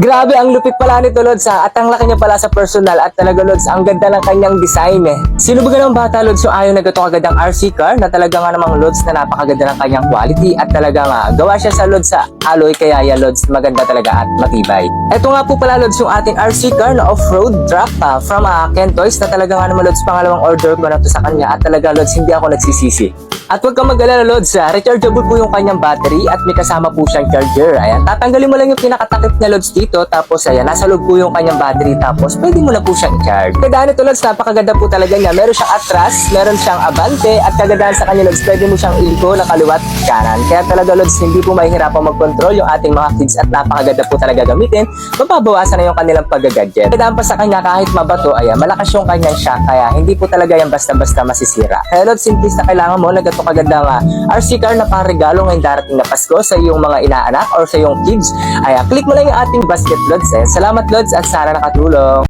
Grabe, ang lupit pala nito, Lods, ha? At ang laki niya pala sa personal at talaga, Lods, ang ganda ng kanyang design, eh. Sino ba ganang bata, Lods, yung ayaw na gatong agad ang RC car na talaga nga namang, Lods, na napakaganda ng kanyang quality at talaga nga gawa siya sa, Lods, sa alloy, kaya yan, Lods, maganda talaga at matibay. Ito nga po pala, Lods, yung ating RC car na off-road truck from Ken Toys na talaga nga naman, Lods, pangalawang order ko na to sa kanya at talaga, Lods, hindi ako nagsisisi. At huwag kang mag-alala, Lods, rechargeable po yung kanyang battery at may kasama po siyang charger. Ayan, tatanggalin mo lang yung pinakatakip na, Lods, dito, tapos ayan, nasa loob po yung kanyang battery, tapos pwede mo na po siyang i-charge. Kagandaan ito, Lods, napakaganda po talaga niya. Meron siyang atras, meron siyang abante, at kagandaan sa kanya, Lods, pwede mo siyang iliko na kaliwat kanan. Kaya talaga, Lods, hindi po mahihirapan mag-control yung ating mga kids at napakaganda po talaga gamitin. Mababawasan na yung kanilang pag-gadget. Kagandaan pa sa kanya, kahit mabato, ayan, malakas yung kanyang shock, kaya hindi po talaga yan basta-basta masisira. Kaya, Lods, simplis na kailangan mo na gato kaganda nga RC car na pang-regalo ngayong darating na Pasko sa iyong mga inaanak or sa iyong kids. Ayan, click mo lang yung ating basket, Lods. Salamat, Lods, at sana nakatulong.